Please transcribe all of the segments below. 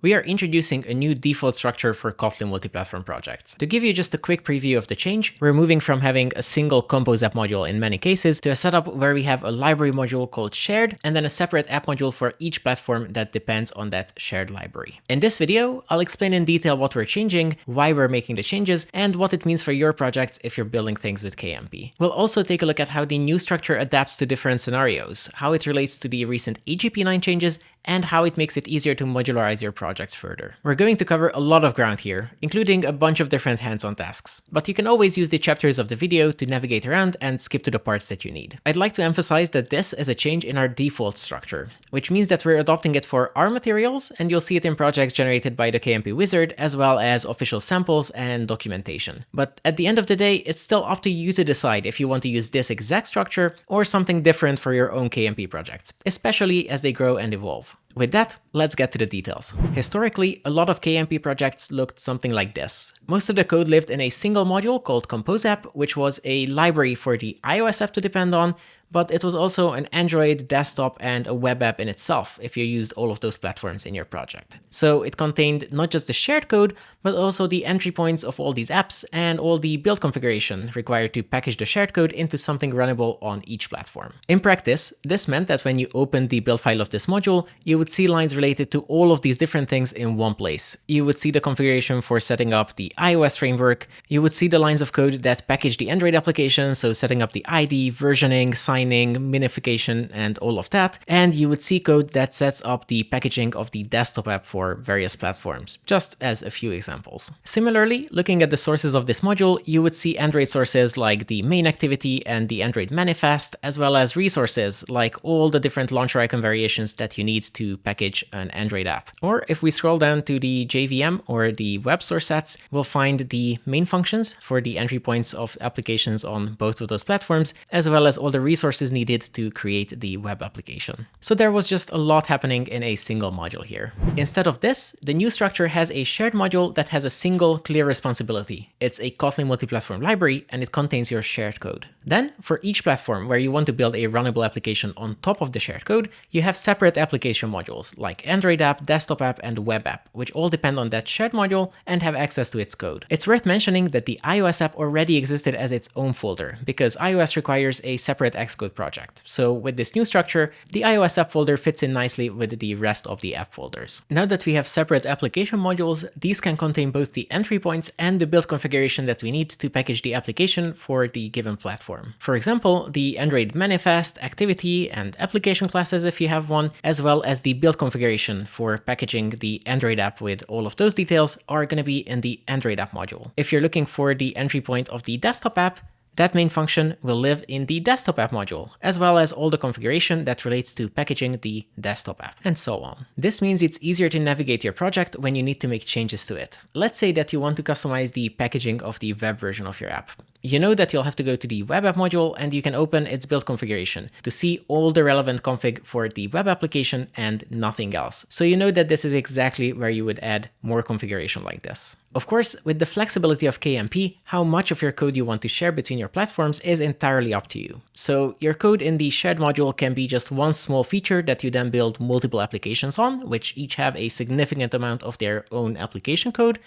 We are introducing a new default structure for Kotlin Multiplatform projects. To give you just a quick preview of the change, we're moving from having a single composeApp module in many cases to a setup where we have a library module called shared and then a separate app module for each platform that depends on that shared library. In this video, I'll explain in detail what we're changing, why we're making the changes, and what it means for your projects if you're building things with KMP. We'll also take a look at how the new structure adapts to different scenarios, how it relates to the recent AGP9 changes, and how it makes it easier to modularize your projects further. We're going to cover a lot of ground here, including a bunch of different hands-on tasks, but you can always use the chapters of the video to navigate around and skip to the parts that you need. I'd like to emphasize that this is a change in our default structure, which means that we're adopting it for our materials, and you'll see it in projects generated by the KMP wizard, as well as official samples and documentation. But at the end of the day, it's still up to you to decide if you want to use this exact structure or something different for your own KMP projects, especially as they grow and evolve. With that, let's get to the details. Historically, a lot of KMP projects looked something like this. Most of the code lived in a single module called composeApp, which was a library for the iOS app to depend on, but it was also an Android, desktop, and a web app in itself if you used all of those platforms in your project. So it contained not just the shared code, but also the entry points of all these apps and all the build configuration required to package the shared code into something runnable on each platform. In practice, this meant that when you opened the build file of this module, you would see lines related to all of these different things in one place. You would see the configuration for setting up the iOS framework, you would see the lines of code that package the Android application, so setting up the ID, versioning, signing, minification, and all of that, and you would see code that sets up the packaging of the desktop app for various platforms, just as a few examples. Similarly, looking at the sources of this module, you would see Android sources like the main activity and the Android manifest, as well as resources like all the different launcher icon variations that you need to package an Android app. Or if we scroll down to the JVM or the web source sets, we'll find the main functions for the entry points of applications on both of those platforms, as well as all the resources needed to create the web application. So there was just a lot happening in a single module here. Instead of this, the new structure has a shared module that has a single clear responsibility. It's a Kotlin Multiplatform library, and it contains your shared code. Then, for each platform where you want to build a runnable application on top of the shared code, you have separate application modules like Android app, desktop app, and web app, which all depend on that shared module and have access to its code. It's worth mentioning that the iOS app already existed as its own folder, because iOS requires a separate Xcode project. So with this new structure, the iOS app folder fits in nicely with the rest of the app folders. Now that we have separate application modules, these can contain both the entry points and the build configuration that we need to package the application for the given platform. For example, the Android manifest, activity, and application classes if you have one, as well as the build configuration for packaging the Android app with all of those details are going to be in the Android app module. If you're looking for the entry point of the desktop app, that main function will live in the desktop app module, as well as all the configuration that relates to packaging the desktop app, and so on. This means it's easier to navigate your project when you need to make changes to it. Let's say that you want to customize the packaging of the web version of your app. You know that you'll have to go to the web app module, and you can open its build configuration to see all the relevant config for the web application and nothing else. So you know that this is exactly where you would add more configuration like this. Of course, with the flexibility of KMP, how much of your code you want to share between your platforms is entirely up to you. So your code in the shared module can be just one small feature that you then build multiple applications on, which each have a significant amount of their own application code.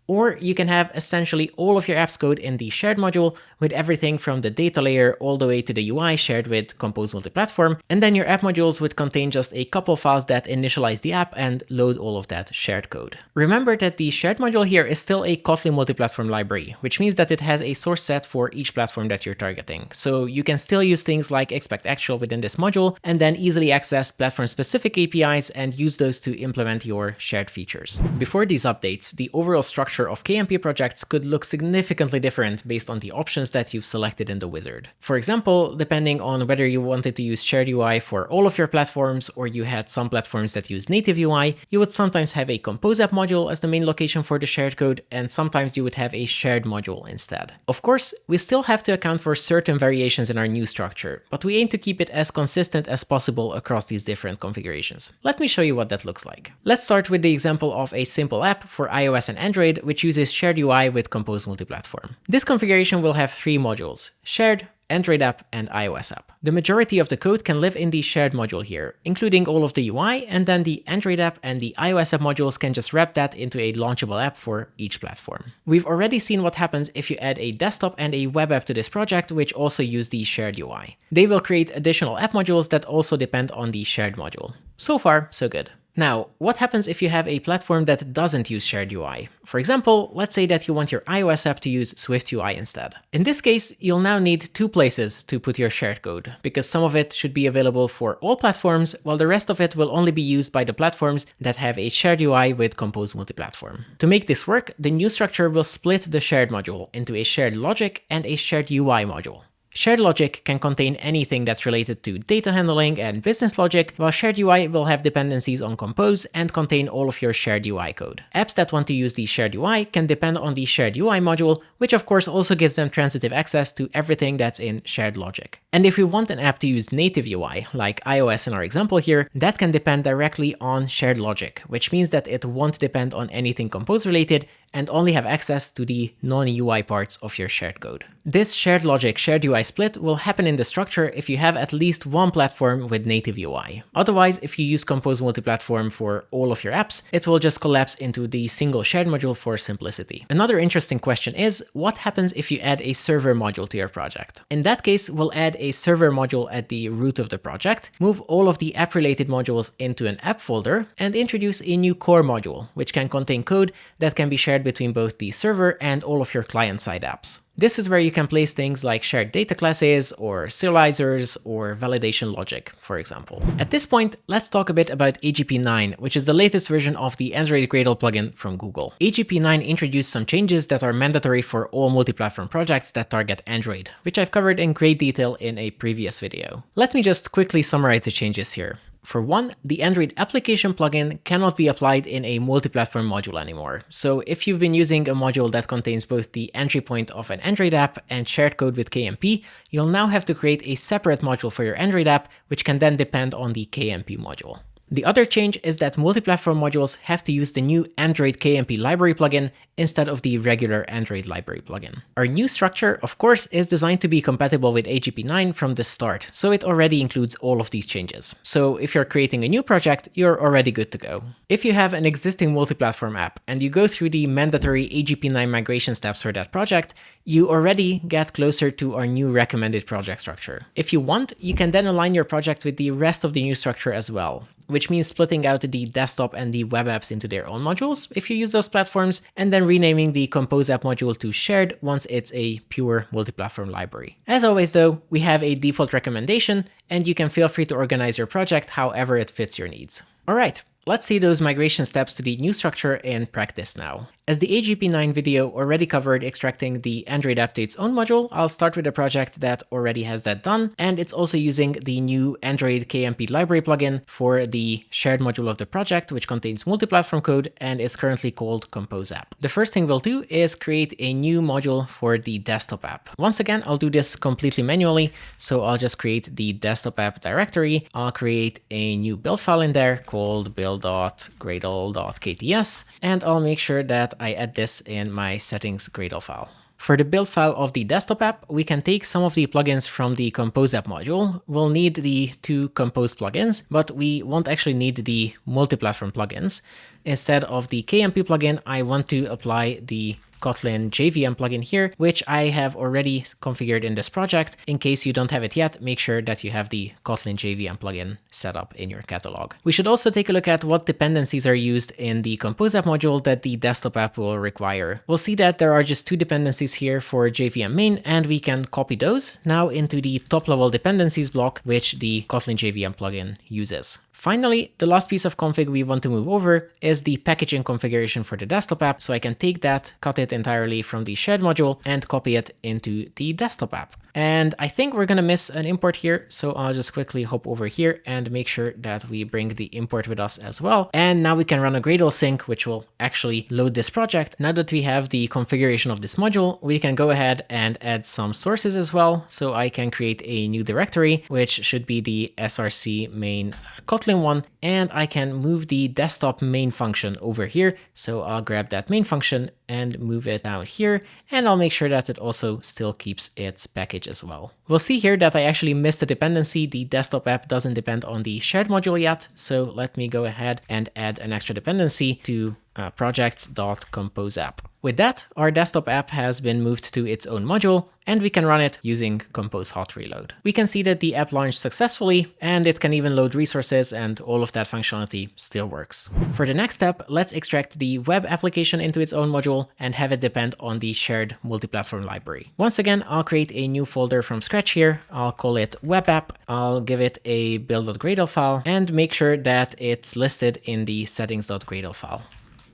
Or you can have essentially all of your app's code in the shared module with everything from the data layer all the way to the UI shared with Compose Multiplatform, and then your app modules would contain just a couple files that initialize the app and load all of that shared code. Remember that the shared module here is still a Kotlin Multiplatform library, which means that it has a source set for each platform that you're targeting. So you can still use things like expect actual within this module and then easily access platform-specific APIs and use those to implement your shared features. Before these updates, the overall structure of KMP projects could look significantly different based on the options that you've selected in the wizard. For example, depending on whether you wanted to use shared UI for all of your platforms or you had some platforms that use native UI, you would sometimes have a composeApp module as the main location for the shared code, and sometimes you would have a shared module instead. Of course, we still have to account for certain variations in our new structure, but we aim to keep it as consistent as possible across these different configurations. Let me show you what that looks like. Let's start with the example of a simple app for iOS and Android, which uses shared UI with Compose Multiplatform. This configuration will have three modules: shared, Android app and iOS app. The majority of the code can live in the shared module here, including all of the UI, and then the Android app and the iOS app modules can just wrap that into a launchable app for each platform. We've already seen what happens if you add a desktop and a web app to this project, which also use the shared UI. They will create additional app modules that also depend on the shared module. So far, so good. Now, what happens if you have a platform that doesn't use shared UI? For example, let's say that you want your iOS app to use Swift UI instead. In this case, you'll now need two places to put your shared code, because some of it should be available for all platforms, while the rest of it will only be used by the platforms that have a shared UI with Compose Multiplatform. To make this work, the new structure will split the shared module into a shared logic and a shared UI module. Shared logic can contain anything that's related to data handling and business logic, while shared UI will have dependencies on Compose and contain all of your shared UI code. Apps that want to use the shared UI can depend on the shared UI module, which of course also gives them transitive access to everything that's in shared logic. And if we want an app to use native UI, like iOS in our example here, that can depend directly on shared logic, which means that it won't depend on anything Compose related and only have access to the non-UI parts of your shared code. This shared logic, shared UI split will happen in the structure if you have at least one platform with native UI. Otherwise, if you use Compose Multiplatform for all of your apps, it will just collapse into the single shared module for simplicity. Another interesting question is, what happens if you add a server module to your project? In that case, we'll add a server module at the root of the project, move all of the app-related modules into an app folder, and introduce a new core module, which can contain code that can be shared between both the server and all of your client-side apps. This is where you can place things like shared data classes or serializers or validation logic, for example. At this point, let's talk a bit about AGP9, which is the latest version of the Android Gradle plugin from Google. AGP9 introduced some changes that are mandatory for all multi-platform projects that target Android, which I've covered in great detail in a previous video. Let me just quickly summarize the changes here. For one, the Android application plugin cannot be applied in a multi-platform module anymore. So if you've been using a module that contains both the entry point of an Android app and shared code with KMP, you'll now have to create a separate module for your Android app, which can then depend on the KMP module. The other change is that multi-platform modules have to use the new Android KMP library plugin instead of the regular Android library plugin. Our new structure, of course, is designed to be compatible with AGP9 from the start, so it already includes all of these changes. So if you're creating a new project, you're already good to go. If you have an existing multi-platform app and you go through the mandatory AGP9 migration steps for that project, you already get closer to our new recommended project structure. If you want, you can then align your project with the rest of the new structure as well, which means splitting out the desktop and the web apps into their own modules if you use those platforms, and then renaming the composeApp module to shared once it's a pure multi-platform library. As always though, we have a default recommendation, and you can feel free to organize your project however it fits your needs. Alright, let's see those migration steps to the new structure in practice now. As the AGP9 video already covered extracting the Android app to its own module, I'll start with a project that already has that done, and it's also using the new Android KMP library plugin for the shared module of the project, which contains multi-platform code and is currently called composeApp. The first thing we'll do is create a new module for the desktop app. Once again, I'll do this completely manually, so I'll just create the desktop app directory. I'll create a new build file in there called build.gradle.kts, and I'll make sure that I add this in my settings Gradle file. For the build file of the desktop app, we can take some of the plugins from the composeApp module. We'll need the two Compose plugins, but we won't actually need the multi-platform plugins. Instead of the KMP plugin, I want to apply the Kotlin JVM plugin here, which I have already configured in this project. In case you don't have it yet, make sure that you have the Kotlin JVM plugin set up in your catalog. We should also take a look at what dependencies are used in the composeApp module that the desktop app will require. We'll see that there are just two dependencies here for JVM main, and we can copy those now into the top level dependencies block, which the Kotlin JVM plugin uses. Finally, the last piece of config we want to move over is the packaging configuration for the desktop app, so I can take that, cut it entirely from the shared module, and copy it into the desktop app. And I think we're gonna miss an import here, so I'll just quickly hop over here and make sure that we bring the import with us as well. And now we can run a Gradle sync, which will actually load this project. Now that we have the configuration of this module, we can go ahead and add some sources as well. So I can create a new directory, which should be the src main Kotlin Kotlin one, and I can move the desktop main function over here. So I'll grab that main function and move it down here, and I'll make sure that it also still keeps its package as well. We'll see here that I actually missed a dependency. The desktop app doesn't depend on the shared module yet, so let me go ahead and add an extra dependency to projects.composeApp. With that, our desktop app has been moved to its own module, and we can run it using compose hot reload. We can see that the app launched successfully, and it can even load resources, and all of that functionality still works. For the next step, let's extract the web application into its own module and have it depend on the shared multi-platform library. Once again, I'll create a new folder from scratch here. I'll call it webApp. I'll give it a build.gradle file and make sure that it's listed in the settings.gradle file.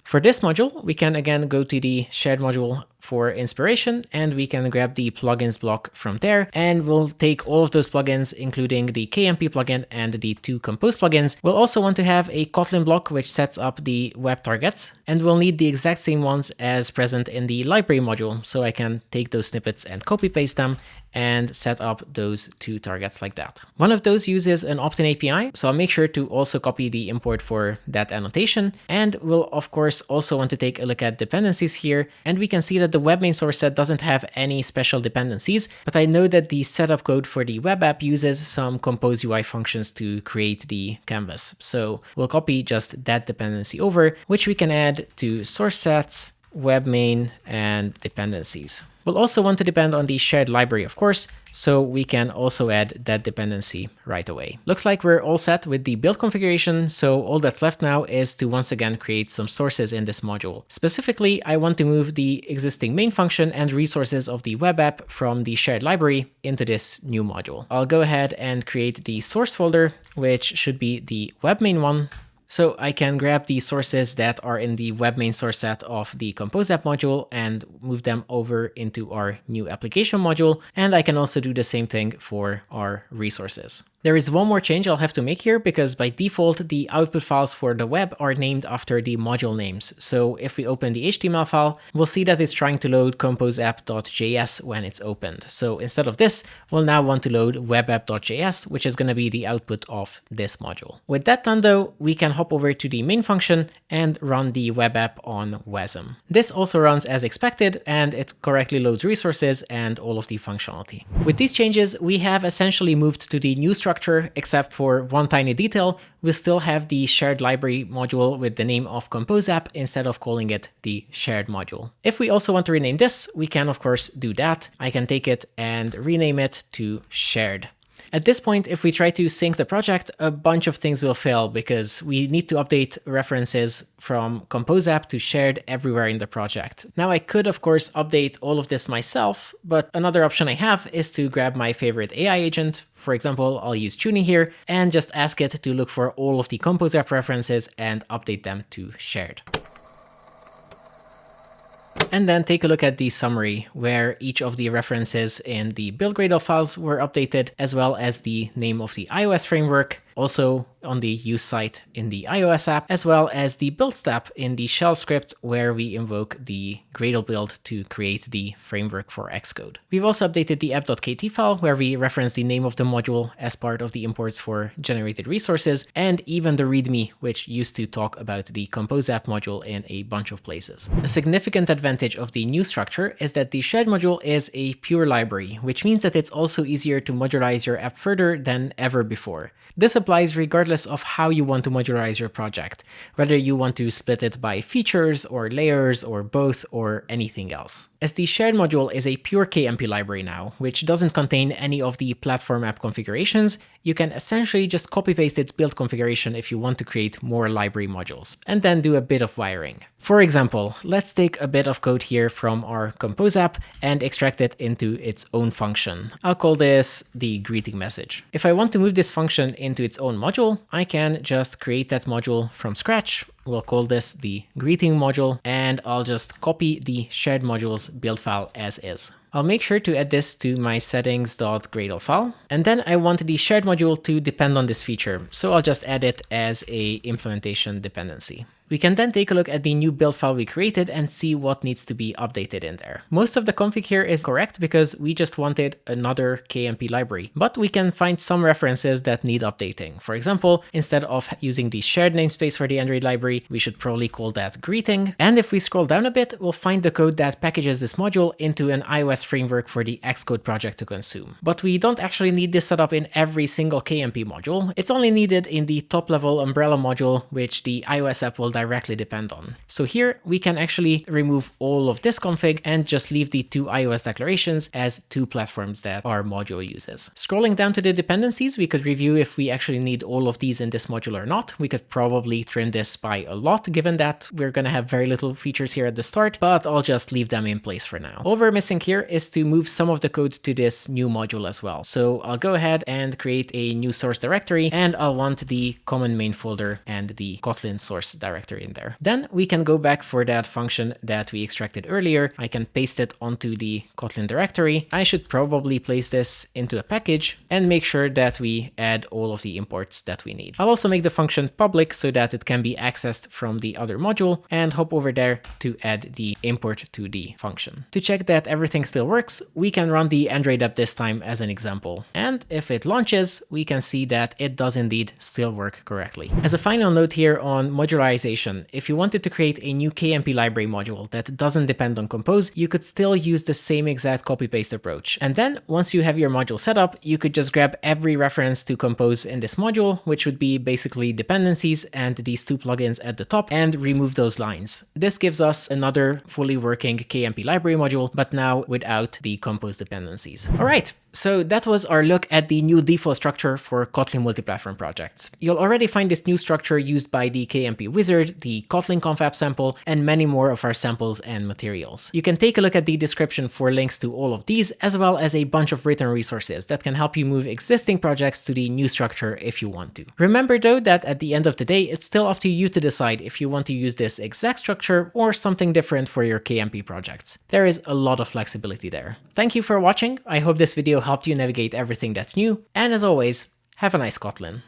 For this module, we can again go to the shared module for inspiration, and we can grab the plugins block from there, and we'll take all of those plugins, including the KMP plugin and the two compose plugins. We'll also want to have a Kotlin block which sets up the web targets, and we'll need the exact same ones as present in the library module, so I can take those snippets and copy paste them and set up those two targets like that. One of those uses an opt-in API, so I'll make sure to also copy the import for that annotation. And we'll of course also want to take a look at dependencies here, and we can see that the web main source set doesn't have any special dependencies, but I know that the setup code for the web app uses some compose UI functions to create the canvas. So we'll copy just that dependency over, which we can add to source sets, web main, and dependencies. We'll also want to depend on the shared library, of course, so we can also add that dependency right away. Looks like we're all set with the build configuration, so all that's left now is to once again create some sources in this module. Specifically, I want to move the existing main function and resources of the web app from the shared library into this new module. I'll go ahead and create the source folder, which should be the web main one. So I can grab the sources that are in the web main source set of the composeApp module and move them over into our new application module. And I can also do the same thing for our resources. There is one more change I'll have to make here, because by default, the output files for the web are named after the module names. So if we open the HTML file, we'll see that it's trying to load composeapp.js when it's opened. So instead of this, we'll now want to load webapp.js, which is going to be the output of this module. With that done though, we can hop over to the main function and run the web app on WASM. This also runs as expected, and it correctly loads resources and all of the functionality. With these changes, we have essentially moved to the new structure, except for one tiny detail. We still have the shared library module with the name of composeApp instead of calling it the shared module. If we also want to rename this, we can of course do that. I can take it and rename it to shared. At this point, if we try to sync the project, a bunch of things will fail because we need to update references from composeApp to shared everywhere in the project. Now I could of course update all of this myself, but another option I have is to grab my favorite AI agent. For example, I'll use Tuning here and just ask it to look for all of the composeApp references and update them to shared. And then take a look at the summary, where each of the references in the build Gradle files were updated, as well as the name of the iOS framework, also on the use site in the iOS app, as well as the build step in the shell script where we invoke the Gradle build to create the framework for Xcode. We've also updated the app.kt file where we reference the name of the module as part of the imports for generated resources, and even the README, which used to talk about the composeApp module in a bunch of places. A significant advantage of the new structure is that the shared module is a pure library, which means that it's also easier to modularize your app further than ever before. This applies regardless of how you want to modularize your project, whether you want to split it by features or layers or both or anything else. As the shared module is a pure KMP library now, which doesn't contain any of the platform app configurations, you can essentially just copy-paste its build configuration if you want to create more library modules, and then do a bit of wiring. For example, let's take a bit of code here from our compose app and extract it into its own function. I'll call this the greeting message. If I want to move this function into its own module, I can just create that module from scratch. We'll call this the greeting module, and I'll just copy the shared module's build file as is. I'll make sure to add this to my settings.gradle file, and then I want the shared module to depend on this feature, so I'll just add it as a implementation dependency. We can then take a look at the new build file we created and see what needs to be updated in there. Most of the config here is correct because we just wanted another KMP library, but we can find some references that need updating. For example, instead of using the shared namespace for the Android library, we should probably call that greeting. And if we scroll down a bit, we'll find the code that packages this module into an iOS framework for the Xcode project to consume. But we don't actually need this set up in every single KMP module. It's only needed in the top level umbrella module, which the iOS app will directly depend on. So here we can actually remove all of this config and just leave the two iOS declarations as two platforms that our module uses. Scrolling down to the dependencies, we could review if we actually need all of these in this module or not. We could probably trim this by a lot, given that we're going to have very little features here at the start, but I'll just leave them in place for now. All we're missing here is to move some of the code to this new module as well. So I'll go ahead and create a new source directory, and I'll want the common main folder and the Kotlin source directory in there. Then we can go back for that function that we extracted earlier. I can paste it onto the Kotlin directory. I should probably place this into a package and make sure that we add all of the imports that we need. I'll also make the function public so that it can be accessed from the other module, and hop over there to add the import to the function. To check that everything still works, we can run the Android app this time as an example. And if it launches, we can see that it does indeed still work correctly. As a final note here on modularization, if you wanted to create a new KMP library module that doesn't depend on Compose, you could still use the same exact copy-paste approach. And then once you have your module set up, you could just grab every reference to Compose in this module, which would be basically dependencies and these two plugins at the top, and remove those lines. This gives us another fully working KMP library module, but now without the Compose dependencies. All right. So that was our look at the new default structure for Kotlin Multiplatform projects. You'll already find this new structure used by the KMP wizard, the Kotlin conf app sample, and many more of our samples and materials. You can take a look at the description for links to all of these, as well as a bunch of written resources that can help you move existing projects to the new structure if you want to. Remember though that at the end of the day, it's still up to you to decide if you want to use this exact structure or something different for your KMP projects. There is a lot of flexibility there. Thank you for watching. I hope this video helped you navigate everything that's new, and as always, have a nice Kotlin.